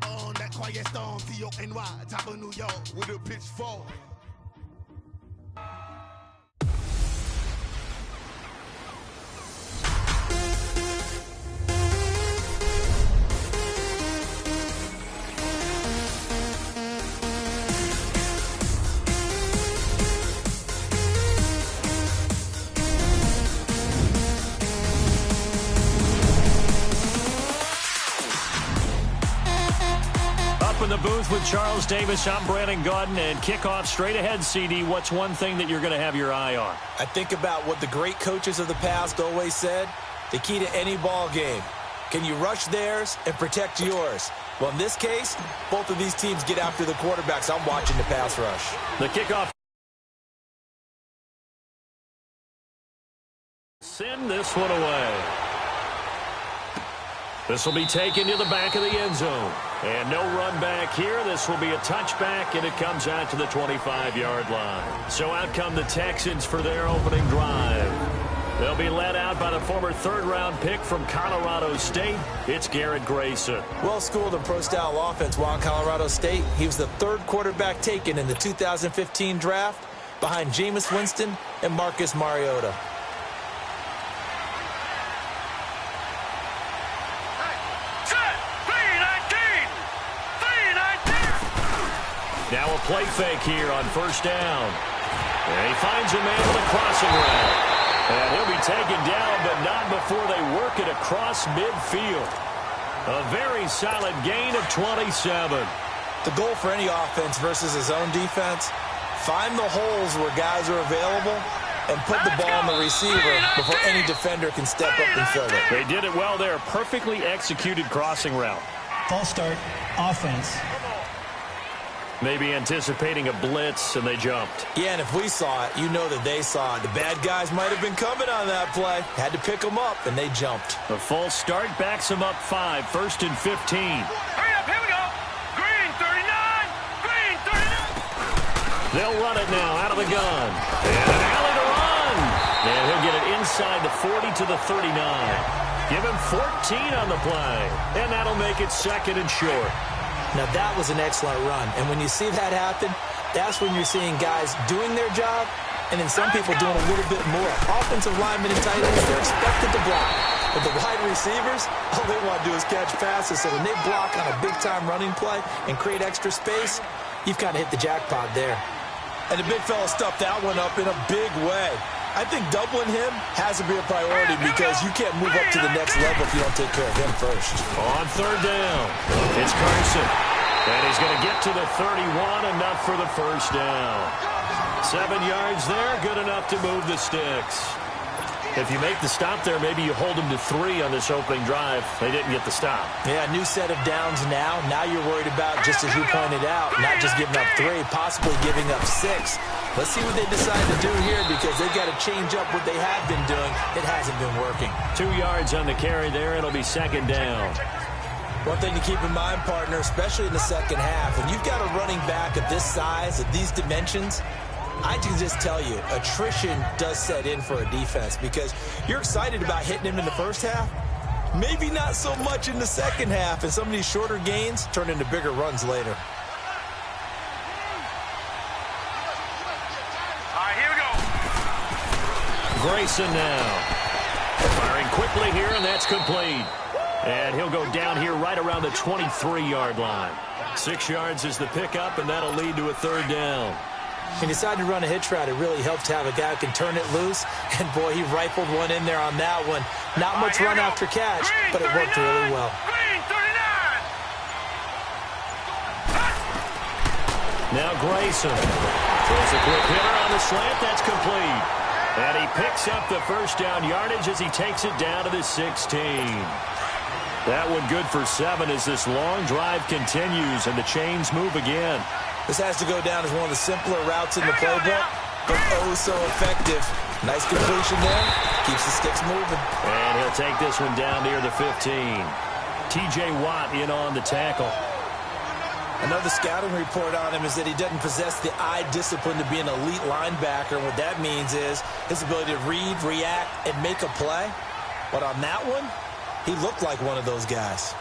On that quiet storm, T-O-N-Y, top of New York, with a pitchfork. In the booth with Charles Davis, I'm Brandon Gaudin, and kickoff straight ahead, CD. What's one thing that you're going to have your eye on? I think about what the great coaches of the past always said. The key to any ball game. Can you rush theirs and protect yours? Well, in this case, both of these teams get after the quarterbacks. I'm watching the pass rush. The kickoff. Send this one away. This will be taken to the back of the end zone. And no run back here. This will be a touchback, and it comes out to the 25-yard line. So out come the Texans for their opening drive. They'll be led out by the former third-round pick from Colorado State. It's Garrett Grayson. Well-schooled in pro-style offense while in Colorado State. He was the third quarterback taken in the 2015 draft behind Jameis Winston and Marcus Mariota. Now a play fake here on first down. And he finds a man with a crossing route. And he'll be taken down, but not before they work it across midfield. A very solid gain of 27. The goal for any offense versus his own defense, find the holes where guys are available and put the ball on the receiver before any defender can step up and fill it. They did it well there. Perfectly executed crossing route. False start, offense. Maybe anticipating a blitz, and they jumped. Yeah, and if we saw it, you know that they saw it. The bad guys might have been coming on that play. Had to pick them up, and they jumped. The false start backs them up 5, 1st and 15. Hurry up, here we go. Green 39, green 39. They'll run it now out of the gun. And an alley to run. And he'll get it inside the 40 to the 39. Give him 14 on the play. And that'll make it 2nd and short. Now, that was an excellent run. And when you see that happen, that's when you're seeing guys doing their job and then some people doing a little bit more. Offensive linemen and tight ends, they're expected to block. But the wide receivers, all they want to do is catch passes. So when they block on a big-time running play and create extra space, you've kind of hit the jackpot there. And the big fella stuffed that one up in a big way. I think doubling him has to be a priority because you can't move up to the next level if you don't take care of him first. On third down, it's Carson. And he's going to get to the 31, enough for the first down. 7 yards there, good enough to move the sticks. If you make the stop there, maybe you hold them to 3 on this opening drive. They didn't get the stop. Yeah, new set of downs now. Now you're worried about, just as you pointed out, not just giving up 3, possibly giving up 6. Let's see what they decide to do here because they've got to change up what they have been doing. It hasn't been working. 2 yards on the carry there. It'll be 2nd down. One thing to keep in mind, partner, especially in the second half, when you've got a running back of this size, of these dimensions, I can just tell you, attrition does set in for a defense because you're excited about hitting him in the first half. Maybe not so much in the second half, and some of these shorter gains turn into bigger runs later. Grayson now. Firing quickly here, and that's complete. And he'll go down here right around the 23-yard line. 6 yards is the pickup, and that'll lead to a 3rd down. When you decide to run a hitch route, it really helps to have a guy who can turn it loose. And, boy, he rifled one in there on that one. Not much run after catch, but it worked really well. Now Grayson throws a quick hitter on the slant. That's complete. And he picks up the first down yardage as he takes it down to the 16. That one good for 7 as this long drive continues and the chains move again. This has to go down as one of the simpler routes in the playbook, but oh so effective. Nice completion there. Keeps the sticks moving. And he'll take this one down near the 15. T.J. Watt in on the tackle. Another scouting report on him is that he doesn't possess the eye discipline to be an elite linebacker. What that means is his ability to read, react, and make a play. But on that one, he looked like one of those guys.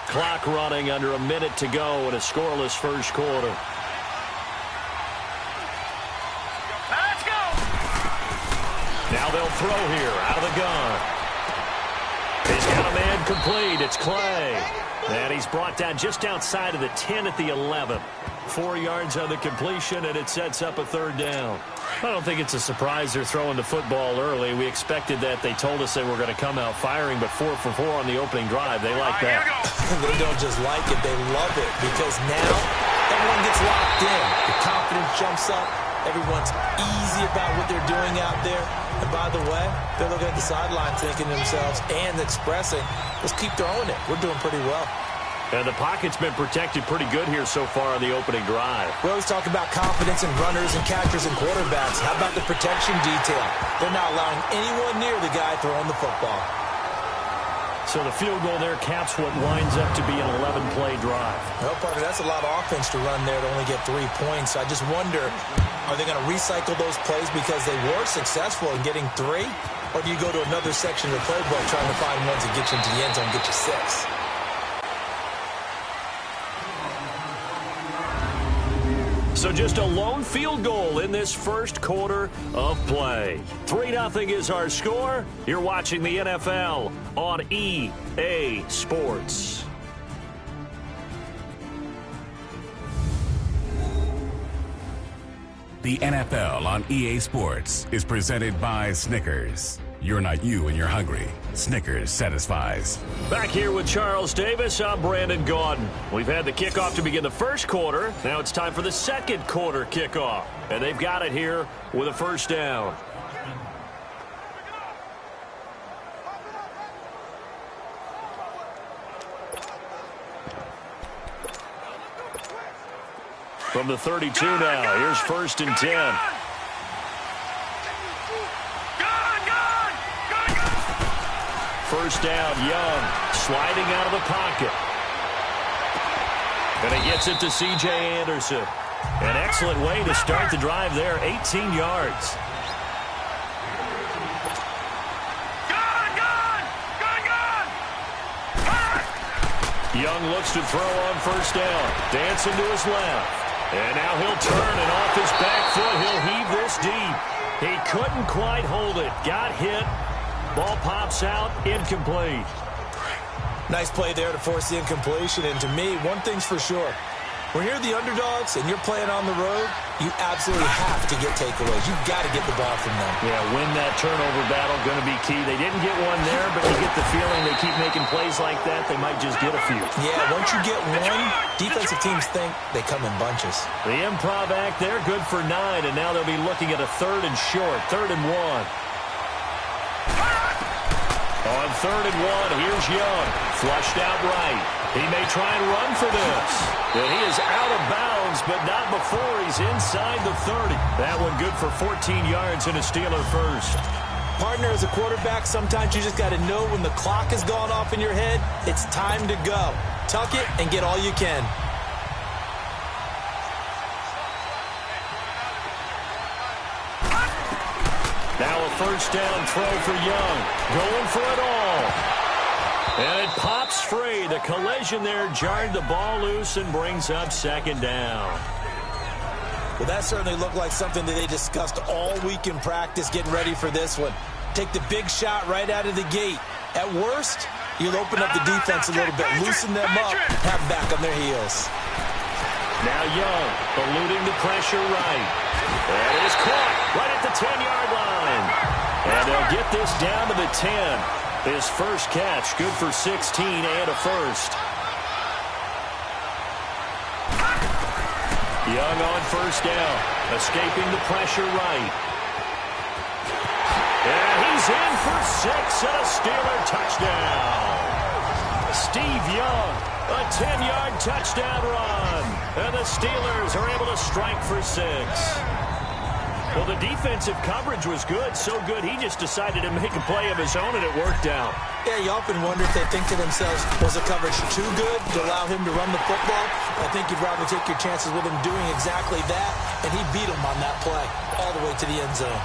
Clock running under a minute to go in a scoreless first quarter. Let's go. Now they'll throw here out of the gun. He's got a man complete. It's Clay. And he's brought down just outside of the 10 at the 11. 4 yards on the completion, and it sets up a third down. I don't think it's a surprise they're throwing the football early. We expected that. They told us they were going to come out firing, but 4 for 4 on the opening drive. They like that. They don't just like it, they love it, because now everyone gets locked in. The confidence jumps up. Everyone's easy about what they're doing out there. And by the way, they're looking at the sideline thinking to themselves and expressing, let's keep throwing it. We're doing pretty well. And the pocket's been protected pretty good here so far on the opening drive. We always talk about confidence in runners and catchers and quarterbacks. How about the protection detail? They're not allowing anyone near the guy throwing the football. So the field goal there caps what winds up to be an 11-play drive. Well, partner, that's a lot of offense to run there to only get 3 points. I just wonder, are they going to recycle those plays because they were successful in getting 3? Or do you go to another section of the playbook trying to find ones that get you into the end zone and get you 6? So just a lone field goal in this first quarter of play. 3-0 is our score. You're watching the NFL on EA Sports. The NFL on EA Sports is presented by Snickers. You're not you and you're hungry. Snickers satisfies. Back here with Charles Davis, I'm Brandon Gaudin. We've had the kickoff to begin the first quarter. Now it's time for the second quarter kickoff. And they've got it here with a first down. From the 32 now, here's 1st and 10. First down, Young, sliding out of the pocket. And he gets it to C.J. Anderson. An excellent way to start the drive there, 18 yards. Young looks to throw on first down. Dancing to his left. And now he'll turn, and off his back foot, he'll heave this deep. He couldn't quite hold it. Got hit. Ball pops out, incomplete. Nice play there to force the incompletion. And to me, one thing's for sure. When you're the underdogs and you're playing on the road, you absolutely have to get takeaways. You've got to get the ball from them. Yeah, win that turnover battle, going to be key. They didn't get one there, but you get the feeling they keep making plays like that, they might just get a few. Yeah, once you get one, defensive teams think they come in bunches. The improv act there, good for 9, and now they'll be looking at a 3rd and short, 3rd and 1. On 3rd and 1, here's Young. Flushed out right. He may try and run for this. But he is out of bounds, but not before he's inside the 30. That one good for 14 yards and a Steeler first. Partner, as a quarterback, sometimes you just got to know when the clock has gone off in your head, it's time to go. Tuck it and get all you can. Now a first down throw for Young. Going for it all. And it pops free. The collision there jarred the ball loose and brings up 2nd down. Well, that certainly looked like something that they discussed all week in practice getting ready for this one. Take the big shot right out of the gate. At worst, you'll open up the defense a little bit, loosen them up, have them back on their heels. Now Young, eluding the pressure right. And it is caught right at the 10-yard line. And they'll get this down to the 10. His first catch, good for 16 and a first. Young on first down, escaping the pressure right. And he's in for 6 and a Steeler touchdown. Steve Young, a 10-yard touchdown run. And the Steelers are able to strike for 6. Well, the defensive coverage was good, so good he just decided to make a play of his own, and it worked out. Yeah, you often wonder if they think to themselves, was the coverage too good to allow him to run the football? I think you'd rather take your chances with him doing exactly that, and he beat him on that play all the way to the end zone.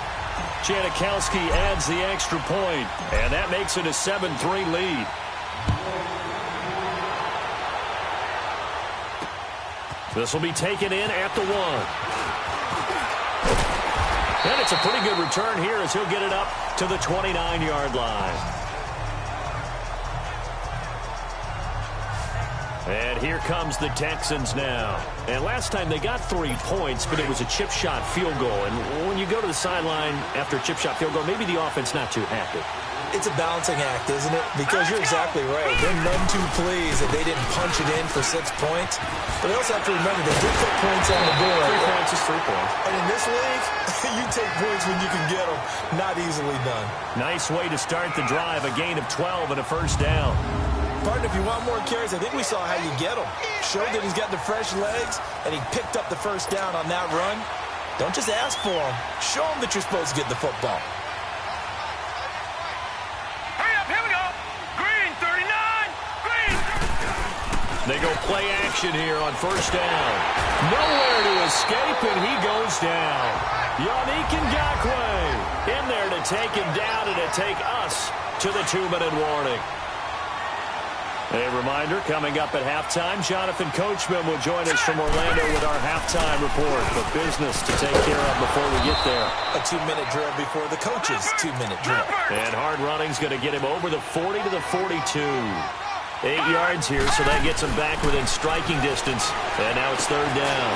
Janikowski adds the extra point, and that makes it a 7-3 lead. This will be taken in at the 1. And it's a pretty good return here as he'll get it up to the 29-yard line. And here comes the Texans now. And last time they got 3 points, but it was a chip shot field goal. And when you go to the sideline after a chip shot field goal, maybe the offense not too happy. It's a balancing act, isn't it? Because you're exactly right. They're none too pleased that they didn't punch it in for 6 points. But they also have to remember they did put points on the board. 3 points is 3 points. And in this league, you take points when you can get them. Not easily done. Nice way to start the drive. A gain of 12 and a first down. Partner, if you want more carries, I think we saw how you get them. Showed that he's got the fresh legs, and he picked up the first down on that run. Don't just ask for them. Show them that you're supposed to get the football. Hurry up, here we go. Green, 39. Green. They go play action here on first down. Nowhere to escape, and he goes down. Yannick Ngakoue in there to take him down and to take us to the 2-minute warning. A reminder, coming up at halftime, Jonathan Coachman will join us from Orlando with our halftime report. But business to take care of before we get there. A 2-minute drill before the coach's 2-minute drill. And hard running's going to get him over the 40 to the 42. 8 yards here, so that gets him back within striking distance. And now it's third down.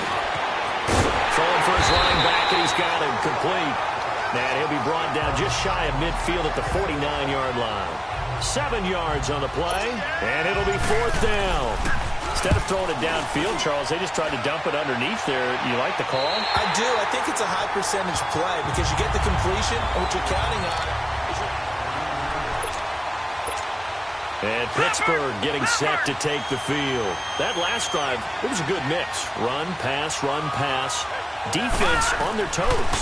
Throwing for his running back, and he's got him complete. And he'll be brought down just shy of midfield at the 49-yard line. 7 yards on the play, and it'll be fourth down. Instead of throwing it downfield, Charles, they just tried to dump it underneath there. You like the call? I do. I think it's a high percentage play because you get the completion, and what you're counting on. And Pittsburgh getting set to take the field. That last drive, it was a good mix. Run, pass, defense on their toes.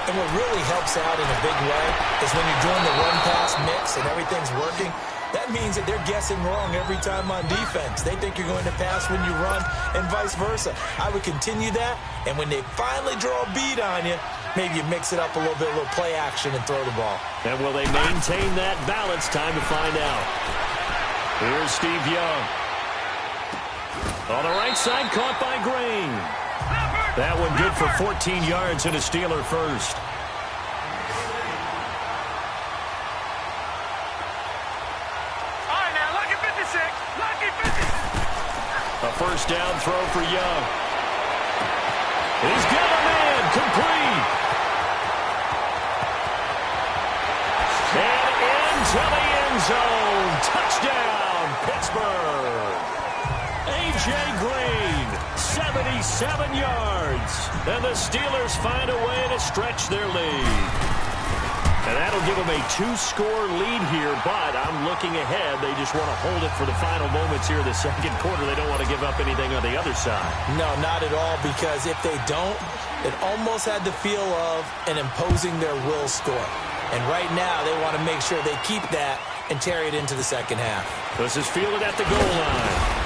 And what really helps out in a big way is when you're doing the run-pass mix and everything's working, that means that they're guessing wrong every time on defense. They think you're going to pass when you run and vice versa. I would continue that, and when they finally draw a bead on you, maybe you mix it up a little bit, a little play action and throw the ball. And will they maintain that balance? Time to find out. Here's Steve Young. On the right side, caught by Green. That one good for 14 yards and a Steeler first. All right, now, lucky 56. Lucky 56. A first down throw for Young. He's got a man, complete. And into the end zone. Touchdown, Pittsburgh. A.J. Green, 77 yards. And the Steelers find a way to stretch their lead. And that'll give them a 2-score lead here, but I'm looking ahead. They just want to hold it for the final moments here of the second quarter. They don't want to give up anything on the other side. No, not at all, because if they don't, it almost had the feel of an imposing their will score. And right now, they want to make sure they keep that and carry it into the second half. This is fielded at the goal line.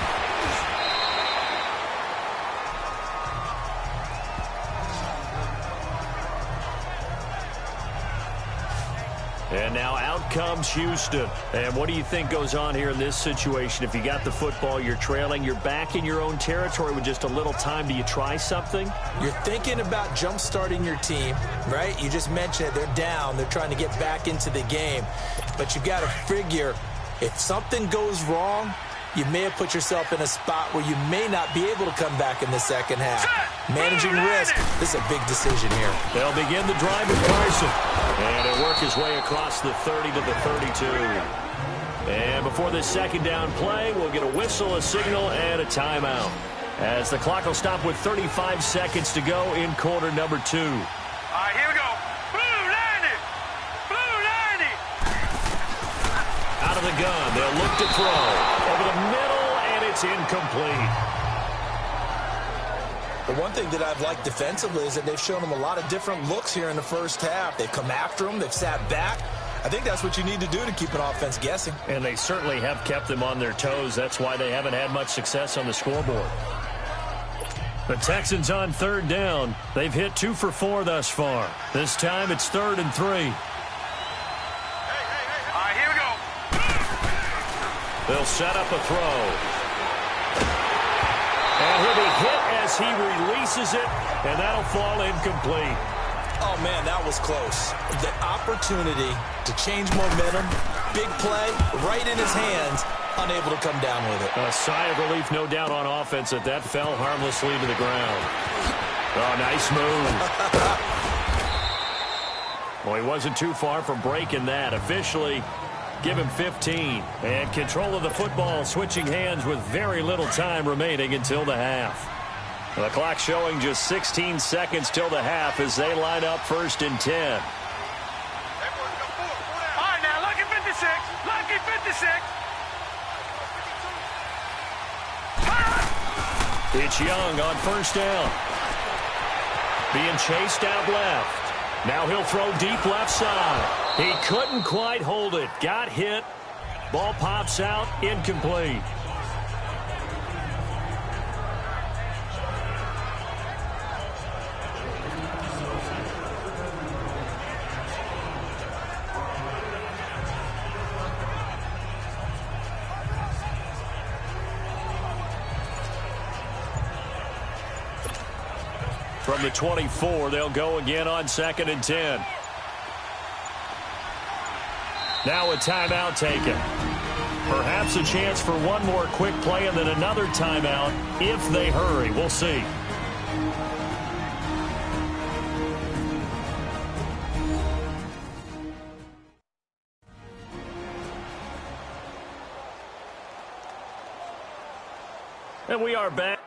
And now out comes Houston. And what do you think goes on here in this situation? If you got the football, you're trailing, you're back in your own territory with just a little time. Do you try something? You're thinking about jump-starting your team, right? You just mentioned it. They're down. They're trying to get back into the game. But you've got to figure if something goes wrong, you may have put yourself in a spot where you may not be able to come back in the second half. Managing risk, this is a big decision here. They'll begin the drive with Carson. And he'll work his way across the 30 to the 32. And before this second down play, we'll get a whistle, a signal, and a timeout. As the clock will stop with 35 seconds to go in quarter number 2. All right, here we go. Blue 90. Blue 90. Out of the gun, they'll look to throw. Over the middle, and it's incomplete. The one thing that I've liked defensively is that they've shown them a lot of different looks here in the first half. They've come after them. They've sat back. I think that's what you need to do to keep an offense guessing. And they certainly have kept them on their toes. That's why they haven't had much success on the scoreboard. The Texans on third down. They've hit 2 for 4 thus far. This time it's 3rd and 3. All right, here we go. They'll set up a throw. And he'll be hit as as he releases it, and that'll fall incomplete. Oh, man, that was close. The opportunity to change momentum, big play, right in his hands, unable to come down with it. A sigh of relief, no doubt, on offense that fell harmlessly to the ground. Oh, nice move. Well, he wasn't too far from breaking that. Officially, give him 15. And control of the football switching hands with very little time remaining until the half. The clock showing just 16 seconds till the half as they line up 1st and 10. All right, now, lucky 56. Lucky 56. It's Young on 1st down. Being chased out left. Now he'll throw deep left side. He couldn't quite hold it. Got hit. Ball pops out. Incomplete. From the 24, they'll go again on 2nd and 10. Now a timeout taken. Perhaps a chance for one more quick play and then another timeout if they hurry. We'll see. And we are back.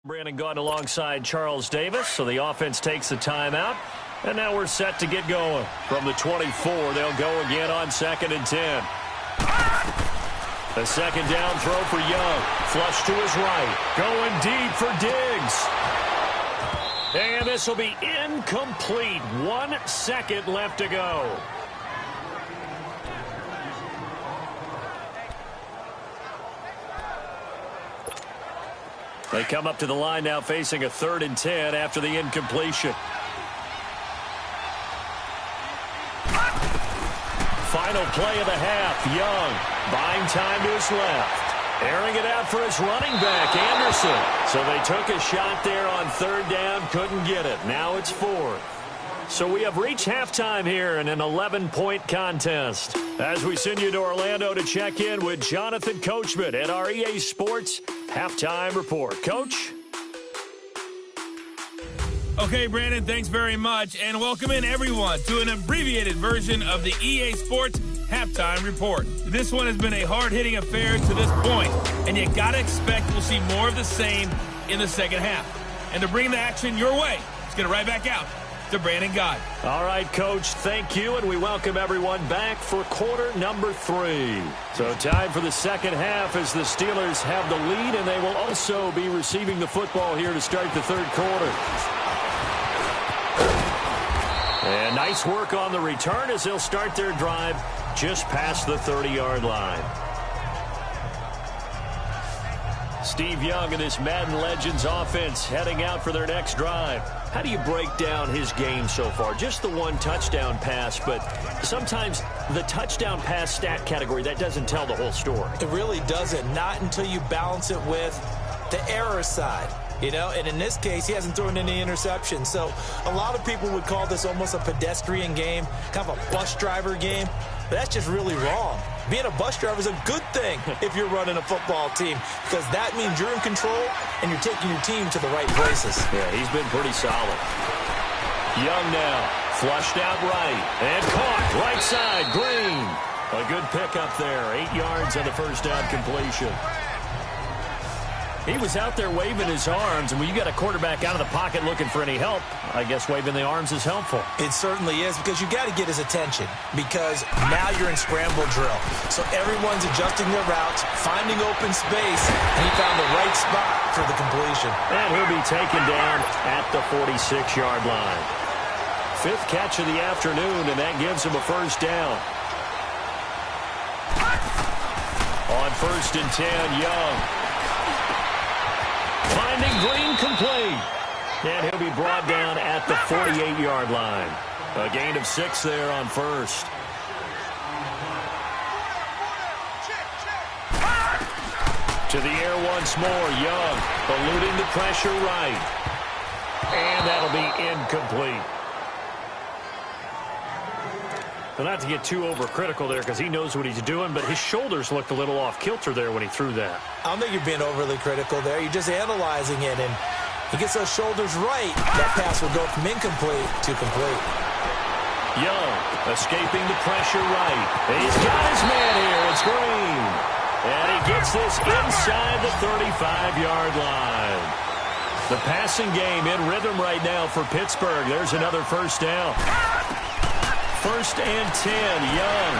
Brandon Gaudin alongside Charles Davis, so the offense takes the timeout. And now we're set to get going. From the 24, they'll go again on 2nd and 10. A second down throw for Young. Flush to his right. Going deep for Diggs. And this will be incomplete. 1 second left to go. They come up to the line now facing a 3rd and 10 after the incompletion. Final play of the half. Young buying time to his left. Airing it out for his running back, Anderson. So they took a shot there on 3rd down, couldn't get it. Now it's 4th. So we have reached halftime here in an 11-point contest. As we send you to Orlando to check in with Jonathan Coachman at our EA Sports Halftime Report. Coach? Okay, Brandon, thanks very much, and welcome in everyone to an abbreviated version of the EA Sports Halftime Report. This one has been a hard-hitting affair to this point, and you got to expect we'll see more of the same in the second half. And to bring the action your way, let's get it right back out to Brandon Gaudin. All right, Coach, thank you, and we welcome everyone back for quarter number 3. So time for the second half as the Steelers have the lead, and they will also be receiving the football here to start the 3rd quarter. And nice work on the return as they'll start their drive just past the 30-yard line. Steve Young and this Madden Legends offense heading out for their next drive. How do you break down his game so far? Just the 1 touchdown pass, but sometimes the touchdown pass stat category, that doesn't tell the whole story. It really doesn't, not until you balance it with the error side. You know, and in this case, he hasn't thrown any interceptions. So a lot of people would call this almost a pedestrian game, kind of a bus driver game. But that's just really wrong. Being a bus driver is a good thing if you're running a football team, because that means you're in control and you're taking your team to the right places. Yeah, he's been pretty solid. Young now, flushed out right, and caught right side, Green. A good pickup there, 8 yards on the first down completion. He was out there waving his arms, and when you got a quarterback out of the pocket looking for any help, I guess waving the arms is helpful. It certainly is, because you got to get his attention, because now you're in scramble drill. So everyone's adjusting their routes, finding open space, and he found the right spot for the completion. And he'll be taken down at the 46-yard line. 5th catch of the afternoon, and that gives him a first down. On 1st and 10, Young. Finding Green complete. And he'll be brought down at the 48-yard line. A gain of 6 there on 1st. To the air once more, Young eluding the pressure right. And that'll be incomplete. Well, not to get too overcritical there because he knows what he's doing, but his shoulders looked a little off kilter there when he threw that. I don't think you're being overly critical there. You're just analyzing it, and he gets those shoulders right. That pass will go from incomplete to complete. Young escaping the pressure right. He's got his man here. It's Green. And he gets this inside the 35-yard line. The passing game in rhythm right now for Pittsburgh. There's another first down. 1st and 10, Young.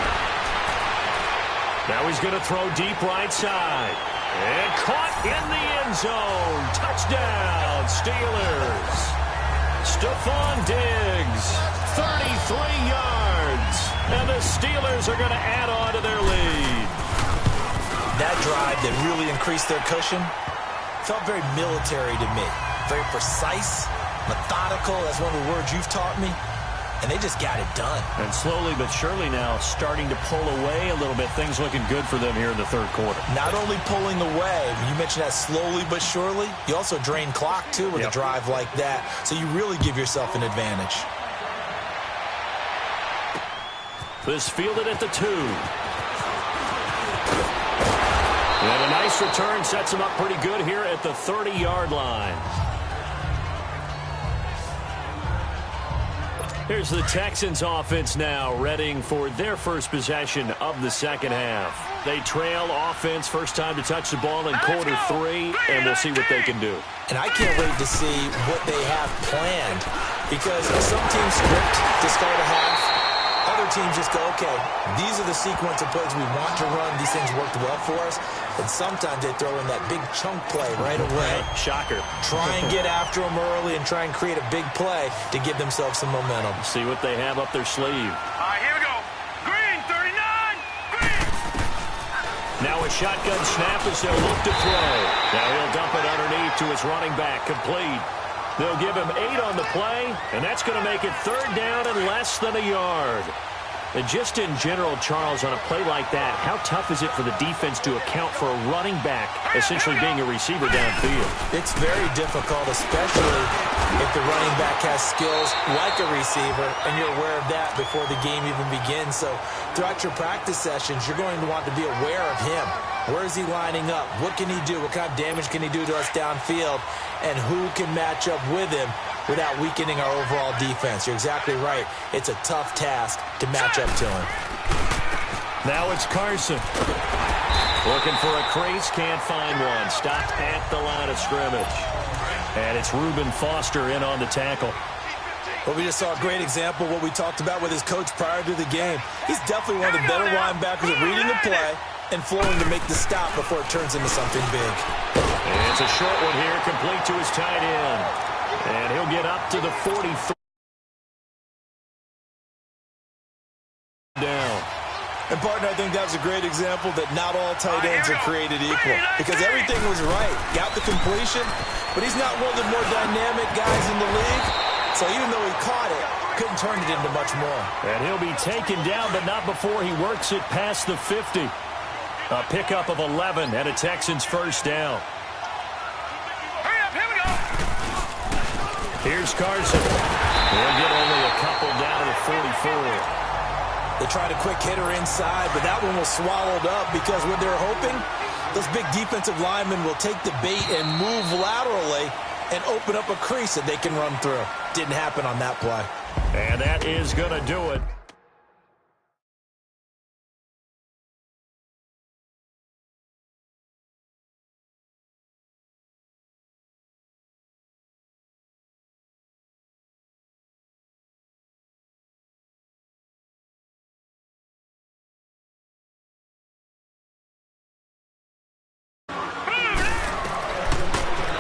Now he's going to throw deep right side. And caught in the end zone. Touchdown, Steelers. Stephon Diggs, 33 yards. And the Steelers are going to add on to their lead. That drive that really increased their cushion felt very military to me. Very precise, methodical. That's one of the words you've taught me. And they just got it done. And slowly but surely now starting to pull away a little bit. Things looking good for them here in the 3rd quarter. Not only pulling away, you mentioned that slowly but surely, you also drain clock, too, with a drive like that. So you really give yourself an advantage. This fielded at the 2. And a nice return sets him up pretty good here at the 30-yard line. Here's the Texans offense now, readying for their first possession of the second half. They trail offense, first time to touch the ball in quarter 3, and we'll see what they can do. And I can't wait to see what they have planned, because some teams script to start a half. Other teams just go, okay, these are the sequence of plays we want to run. These things worked well for us. And sometimes they throw in that big chunk play right away. Shocker. Try and get after them early and try and create a big play to give themselves some momentum. See what they have up their sleeve. All right, here we go. Green, 39. Green. Now a shotgun snap as they'll look to throw. Now he'll dump it underneath to his running back. Complete. They'll give him 8 on the play, and that's going to make it 3rd down and less than a yard. And just in general, Charles, on a play like that, how tough is it for the defense to account for a running back essentially being a receiver downfield? It's very difficult, especially if the running back has skills like a receiver, and you're aware of that before the game even begins. So throughout your practice sessions, you're going to want to be aware of him. Where is he lining up? What can he do? What kind of damage can he do to us downfield? And who can match up with him without weakening our overall defense? You're exactly right. It's a tough task to match up to him. Now it's Carson. Looking for a crease, can't find one. Stopped at the line of scrimmage. And it's Reuben Foster in on the tackle. Well, we just saw a great example of what we talked about with his coach prior to the game. He's definitely one of the better linebackers at reading the play and flowing to make the stop before it turns into something big. And it's a short one here, complete to his tight end. And he'll get up to the 43. Down. And, partner, I think that was a great example that not all tight ends are created equal, because everything was right. Got the completion, but he's not one of the more dynamic guys in the league. So even though he caught it, couldn't turn it into much more. And he'll be taken down, but not before he works it past the 50. A pickup of 11 and a Texans first down. Hurry up, here we go. Here's Carson. He'll get only a couple down to the 44. They tried a quick hitter inside, but that one was swallowed up because what they're hoping, those big defensive linemen will take the bait and move laterally and open up a crease that they can run through. Didn't happen on that play. And that is going to do it.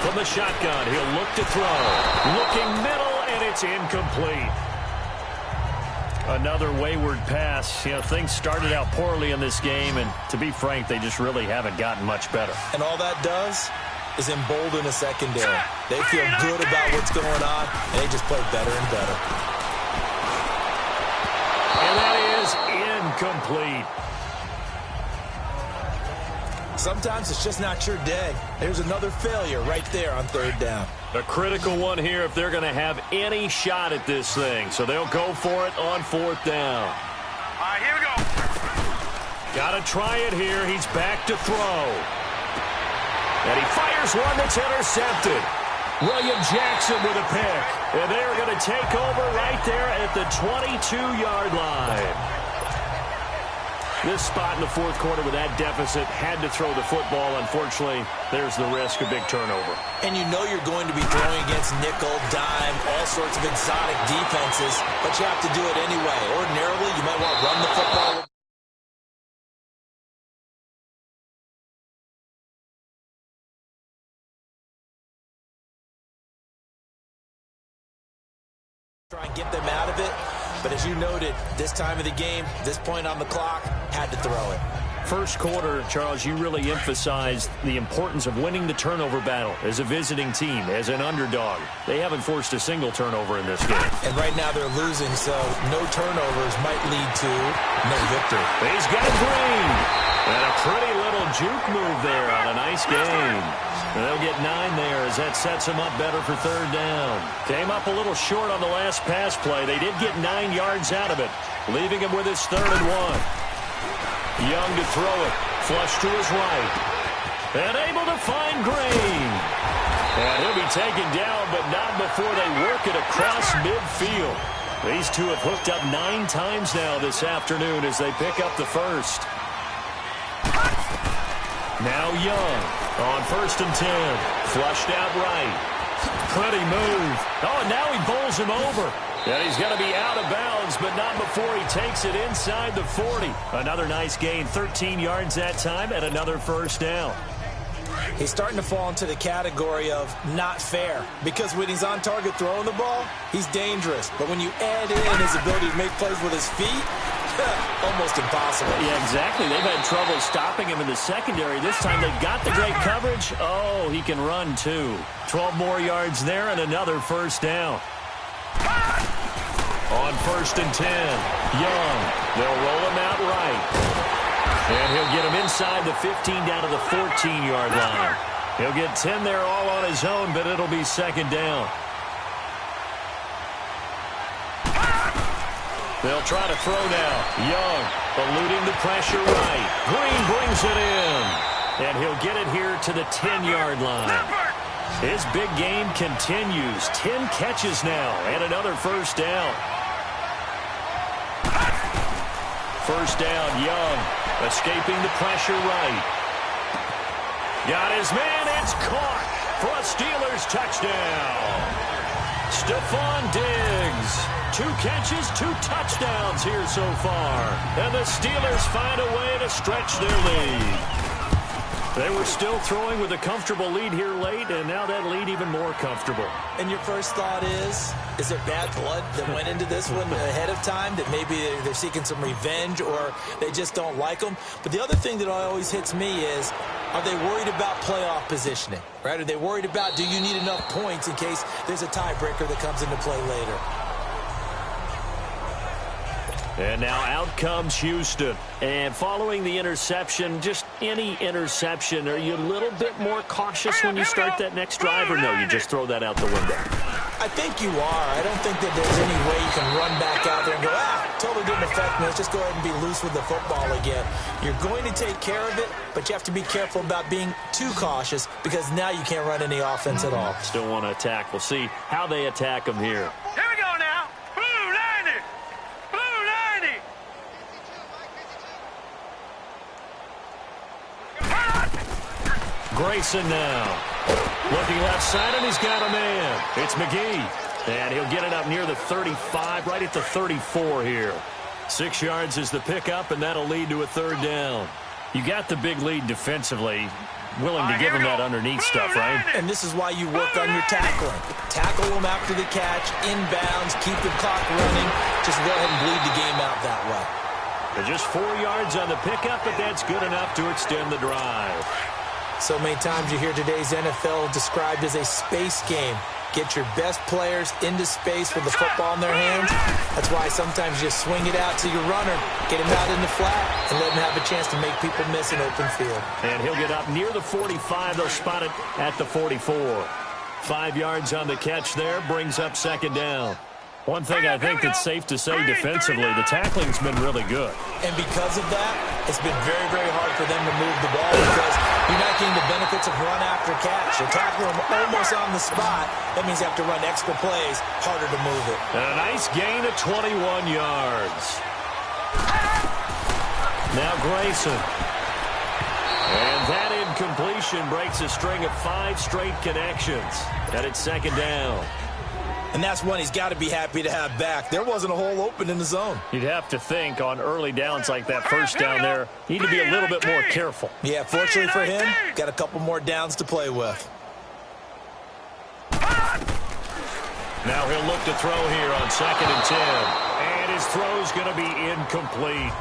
From the shotgun, he'll look to throw. Looking middle, and it's incomplete. Another wayward pass. You know, things started out poorly in this game, and to be frank, they just really haven't gotten much better. And all that does is embolden a secondary. They feel good about what's going on, and they just play better and better. And that is incomplete. Sometimes it's just not your day. There's another failure right there on 3rd down. A critical one here if they're going to have any shot at this thing. So they'll go for it on 4th down. All right, here we go. Got to try it here. He's back to throw. And he fires one that's intercepted. William Jackson with a pick. And they're going to take over right there at the 22-yard line. This spot in the 4th quarter with that deficit, had to throw the football. Unfortunately, there's the risk of big turnover. And you know you're going to be throwing against nickel, dime, all sorts of exotic defenses, but you have to do it anyway. Ordinarily, you might want to run the football. Try and get them out of it. But as you noted, this time of the game, this point on the clock, had to throw it. First quarter, Charles, you really emphasized the importance of winning the turnover battle as a visiting team, as an underdog. They haven't forced a single turnover in this game. And right now they're losing, so no turnovers might lead to no victory. He's got Green. And a pretty little juke move there on a nice game. And they'll get 9 there as that sets them up better for 3rd down. Came up a little short on the last pass play. They did get 9 yards out of it, leaving him with his 3rd and 1. Young to throw it. Flush to his right. And able to find Green. And he'll be taken down, but not before they work it across midfield. These two have hooked up 9 times now this afternoon as they pick up the first. Now Young on 1st and 10. Flushed out right. Pretty move. Oh, and now he bowls him over. And he's going to be out of bounds, but not before he takes it inside the 40. Another nice gain, 13 yards that time, and another first down. He's starting to fall into the category of not fair, because when he's on target throwing the ball, he's dangerous. But when you add in his ability to make plays with his feet, almost impossible. Yeah, exactly. They've had trouble stopping him in the secondary. This time they've got the great coverage. Oh, he can run too. 12 more yards there and another first down. On 1st and 10, Young. They'll roll him out right. And he'll get him inside the 15 down to the 14-yard line. He'll get 10 there all on his own, but it'll be 2nd down. They'll try to throw now. Young eluding the pressure right. Green brings it in. And he'll get it here to the 10-yard line. His big game continues. 10 catches now and another first down. First down, Young. Escaping the pressure right. Got his man. It's caught for a Steelers touchdown. Stephon Diggs. 2 catches, 2 touchdowns here so far. And the Steelers find a way to stretch their lead. They were still throwing with a comfortable lead here late, and now that lead even more comfortable. And your first thought is there bad blood that went into this one ahead of time, that maybe they're seeking some revenge or they just don't like them? But the other thing that always hits me is, are they worried about playoff positioning, right? Are they worried about, do you need enough points in case there's a tiebreaker that comes into play later? And now out comes Houston. And following the interception, just any interception, are you a little bit more cautious when you start that next drive, or no, you just throw that out the window? I think you are. I don't think that there's any way you can run back out there and go, totally didn't affect me. Let's just go ahead and be loose with the football again. You're going to take care of it, but you have to be careful about being too cautious, because now you can't run any offense at all. Still want to attack. We'll see how they attack them here. Here we go now. Blue 90. Blue 90. Grayson now. Looking left side, and he's got a man. It's McGee. And he'll get it up near the 35, right at the 34 here. 6 yards is the pickup, and that'll lead to a 3rd down. You got the big lead defensively. Willing to give him that underneath stuff, right? And this is why you work on your tackling. Tackle them after the catch, inbounds, keep the clock running. Just go ahead and bleed the game out that way. They're just 4 yards on the pickup, but that's good enough to extend the drive. So many times you hear today's NFL described as a space game. Get your best players into space with the football in their hands. That's why sometimes you swing it out to your runner, get him out in the flat, and let him have a chance to make people miss an open field. And he'll get up near the 45. They'll spot it at the 44. 5 yards on the catch there, brings up 2nd down. One thing I think that's safe to say defensively, the tackling's been really good. And because of that, it's been very, very hard for them to move the ball, because you're not getting the benefits of run after catch. You're tackling them almost on the spot. That means you have to run extra plays, harder to move it. And a nice gain of 21 yards. Now Grayson. And that incompletion breaks a string of 5 straight connections. And it's 2nd down. And that's one he's got to be happy to have back. There wasn't a hole open in the zone. You'd have to think on early downs like that first down there, you need to be a little bit more careful. Yeah, fortunately for him, got a couple more downs to play with. Now he'll look to throw here on 2nd and 10. And his throw's going to be incomplete.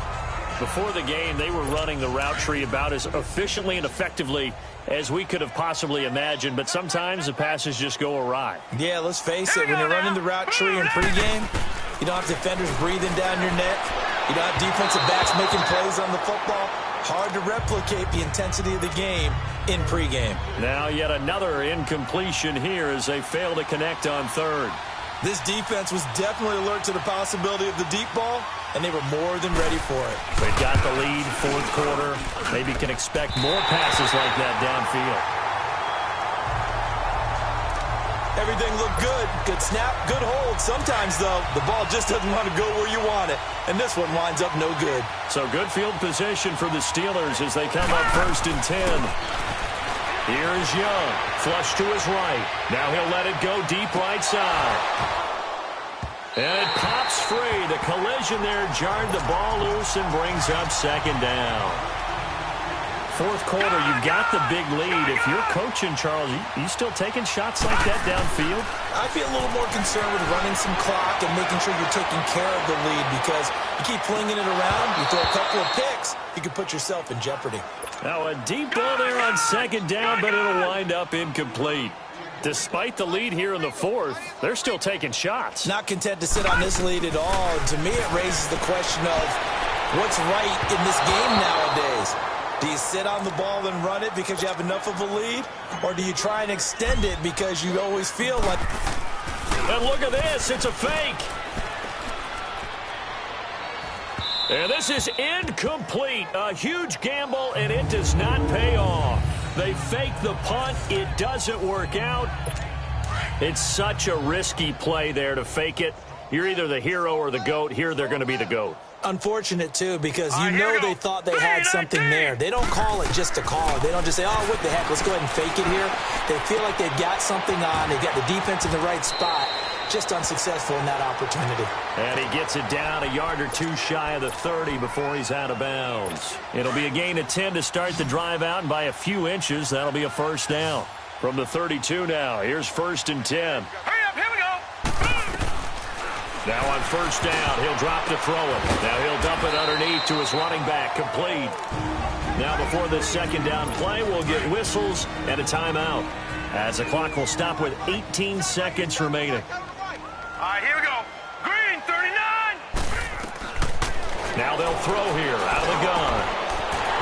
Before the game, they were running the route tree about as efficiently and effectively as we could have possibly imagined, but sometimes the passes just go awry. Yeah, let's face it, when you're running the route tree in pregame, you don't have defenders breathing down your neck. You don't have defensive backs making plays on the football. Hard to replicate the intensity of the game in pregame. Now yet another incompletion here as they fail to connect on 3rd. This defense was definitely alert to the possibility of the deep ball, and they were more than ready for it. They've got the lead, 4th quarter. Maybe can expect more passes like that downfield. Everything looked good. Good snap, good hold. Sometimes, though, the ball just doesn't want to go where you want it. And this one winds up no good. So good field position for the Steelers as they come up 1st and 10. Here's Young. Flush to his right. Now he'll let it go deep right side. And it pops free. The collision there jarred the ball loose and brings up 2nd down. 4th quarter, you've got the big lead. If you're coaching, Charles, you still taking shots like that downfield? I'd be a little more concerned with running some clock and making sure you're taking care of the lead, because you keep flinging it around, you throw a couple of picks, you can put yourself in jeopardy. Now a deep ball there on 2nd down, but it'll wind up incomplete. Despite the lead here in the 4th, they're still taking shots. Not content to sit on this lead at all. To me, it raises the question of what's right in this game nowadays. Do you sit on the ball and run it because you have enough of a lead? Or do you try and extend it because you always feel like... And look at this. It's a fake. And this is incomplete. A huge gamble, and it does not pay off. They fake the punt. It doesn't work out. It's such a risky play there to fake it. You're either the hero or the GOAT. Here, they're going to be the GOAT. Unfortunate, too, because you know they thought they had something there. They don't call it just to call it. They don't just say, oh, what the heck, let's go ahead and fake it here. They feel like they've got something on. They've got the defense in the right spot. Just unsuccessful in that opportunity. And he gets it down a yard or two shy of the 30 before he's out of bounds. It'll be a gain of 10 to start the drive out, and by a few inches, that'll be a 1st down. From the 32 now, here's 1st and 10. Hurry up, here we go. Now on 1st down, he'll drop to throw it. Now he'll dump it underneath to his running back, complete. Now before this 2nd down play, we'll get whistles and a timeout, as the clock will stop with 18 seconds remaining. All right, here we go. Green, 39. Now they'll throw here, out of the gun.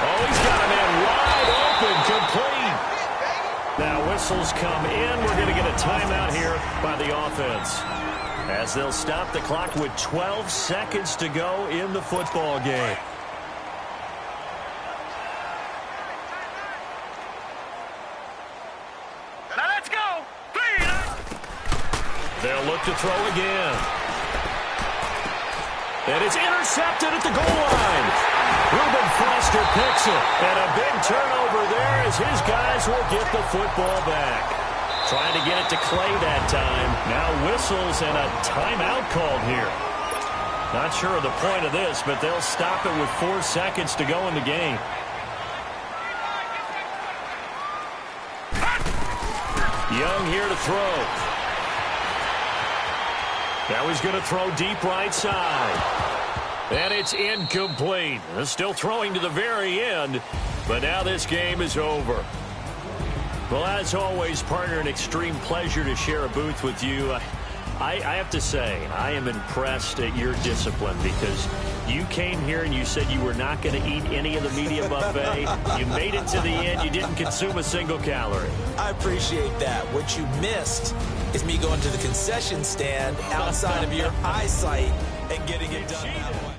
Oh, he's got a man wide open, complete. Now whistles come in. We're going to get a timeout here by the offense, as they'll stop the clock with 12 seconds to go in the football game. Now let's go. 3. They'll look to throw again. And it's intercepted at the goal line. Reuben Foster picks it. And a big turnover there as his guys will get the football back. Trying to get it to Clay that time. Now whistles and a timeout called here. Not sure of the point of this, but they'll stop it with 4 seconds to go in the game. Young here to throw. Now he's going to throw deep right side. And it's incomplete. Still throwing to the very end, but now this game is over. Well, as always, partner, an extreme pleasure to share a booth with you. I have to say, I am impressed at your discipline, because you came here and you said you were not going to eat any of the media buffet. You made it to the end. You didn't consume a single calorie. I appreciate that. What you missed is me going to the concession stand outside of your eyesight and getting it done that way.